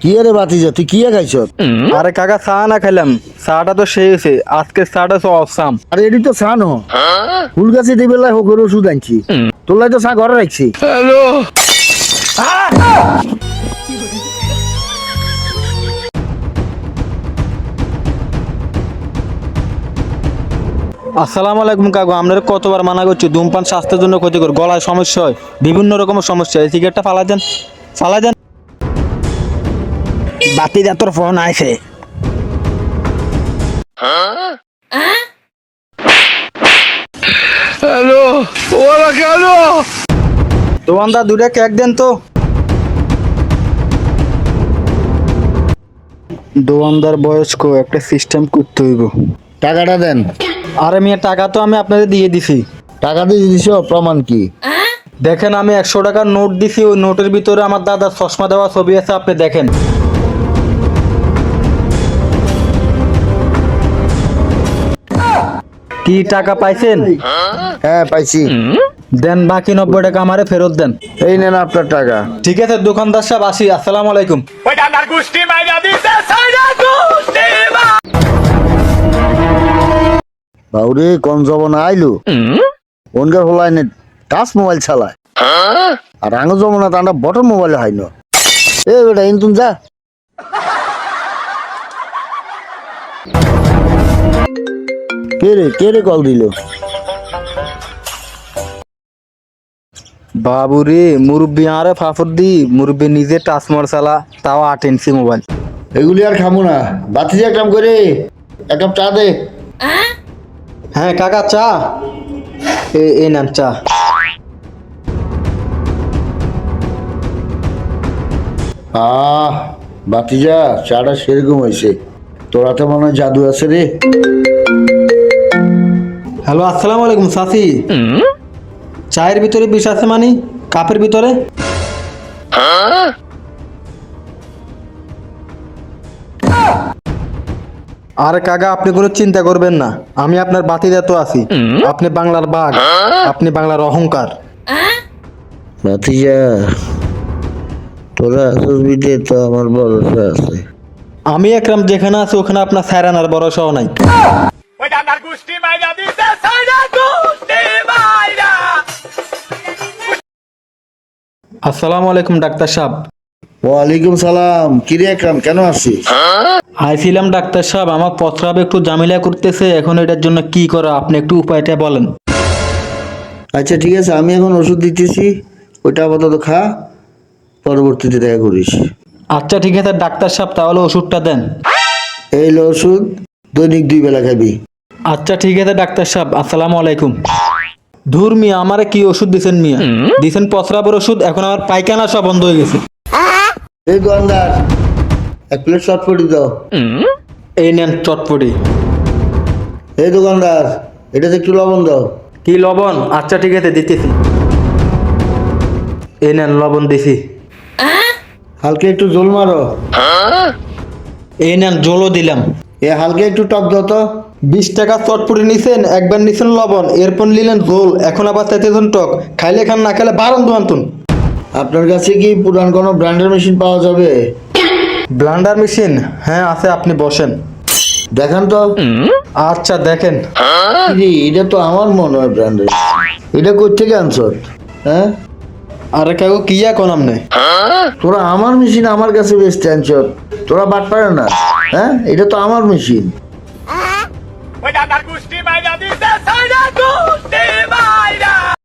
কি রে বাতিজা, তুই কি খাইছ? আরে কাকা চা না খাইলাম, চাটা তো সেই হয়েছে, আজকে চাটা তো অসাম। আরে এটি তো চা ন, ফুল গাছে দিয়ে বেলায় হোক ওষুধ আনছি, তোলাই তো চা ঘরে রাখছি। আসসালামু আলাইকুম কাকু, আপনার কতবার মানা করছি ধূমপান স্বাস্থ্যের জন্য ক্ষতিকর, গলায় সমস্যা হয়, বিভিন্ন রকমের সমস্যা। এই সিগারেটটা ফালা দেন, ফালা দেন। বাতিজা তোর ফোন আইছে। হ্যালো, ওরা কেন? দোকানদার দুটা কেক দেন তো। দোকানদার বয়স্ক, একটা সিস্টেম করতে হইব। টাকাটা দেন। আরে মেয়ে, টাকা তো আমি আপনাদের দিয়ে দিছি। টাকা দিয়ে দিছ, প্রমাণ কি? দেখেন, আমি 100 টাকার নোট দিছি, ওই নোটের ভিতরে আমার দাদার চশমা দেওয়া ছবি আছে, আপনি দেখেন। কি টাকা পাইছেন? হ্যাঁ পাইছি। দেন, বাকি 90 টাকা আমারে ফেরত দেন। এই নেন আপনার টাকা। ঠিক আছে দোকানদার সাহেব, আসি। আসসালামু আলাইকুম। বাউরে কোন জবন আইলো, ওনকার হলাই নে টাচ মোবাইল চালায়, আর আঙ্গ জমনা তান্ডা বটন মোবাইল হয় না। এ বেটা ইনতুন যা। কে রে কল দিল? বাবুরে, মুরব্বী আরে ফাফর দি, মুরব্বী নিজে টাচ মার চালা, তাও 8 ইঞ্চি মোবাইল। এগুলি আর খামো না, বাতিজা এক কাম করে এক কাপ চা দে। হ্যাঁ কাকা, চা এই নেন চা। বাতিজা চাটা সেরকম হয়েছে, তোরা তো মনে হয় জাদু আছে রে। হ্যালো, আসসালামু আলাইকুম সাথী। চায়ের ভিতরে বিষ আছে মানে? কাপের ভিতরে? আরে কাকা, আপনি কোনো চিন্তা করবেন না, আমি আপনার বাতিদা তো আছি। আপনি বাংলার বাঘ, আপনি বাংলার অহংকার। বাতিজা তোরা আসস বিদে তো আমার ভরসা আছে। আমি একরাম যেখানে আছি ওখানে আপনার স্যারানার ভরসাও নাই। আসসালামু আলাইকুম ডাক্তার সাহেব। ওয়ালাইকুম সালাম। কিরে একরাম, কেন আসছিস? আইছিলাম ডাক্তার সাহেব, আমার প্রস্রাব একটু ঝামেলা করতেছে, এখন এটার জন্য কি করা, আপনি একটু উপায়টা বলেন। আচ্ছা ঠিক আছে, আমি এখন ওষুধ দিতেছি, ওইটা আপাতত খা, পরবর্তীতে দেখা করিস। আচ্ছা ঠিক আছে ডাক্তার সাহেব, তাহলে ওষুধটা দেন। এই লো ওষুধ, দৈনিক 2 বেলা খাবি। আচ্ছা ঠিক আছে ডাক্তার সাহেব, আসসালামু আলাইকুম। ধুর মিয়া, আমারে কি ওষুধ দিছেন মিয়া? দিছেন প্রস্রাবের ওষুধ, এখন আমার পায়খানা সব বন্ধ হয়ে গেছে। এই দোকানদার, 1 প্লেট চটপটি দাও। এই নেন চটপটি। এই দোকানদার, এটাতে একটু লবণ দাও। কি লবণ? আচ্ছা ঠিক আছে দিতেছি। এই নেন লবণ দিছি। হালকা একটু জল মারো। এই নেন জলও দিলাম। হালকা একটু টক দাও তো। 20 টাকা চটপটি নিছেন, একবার নিছেন লবণ, এরপর নিলেন ঝোল, এখন আবার চাইতেছেন টক। খাইলে খান, না খেলে বারণ দুয়ান্তুন। আপনার কাছে কি পুরান কোনো ব্র্যান্ডের মেশিন পাওয়া যাবে? Blunder machine? হ্যাঁ আছে, আপনি বসেন। দেখান তো। আচ্ছা দেখেন। এটা তো আমার মনে হয় ব্র্যান্ডের। এটা কই থেকে আনছ? হ্যাঁ, আরে কাকু কি এখন আমনে? তোরা আমার মেশিন আমার কাছে বেচতে আনছ, তোরা বাট পারে না? হ্যাঁ, এটা তো আমার machine. Voy a dar gusti, my daddy, the side of gusti, my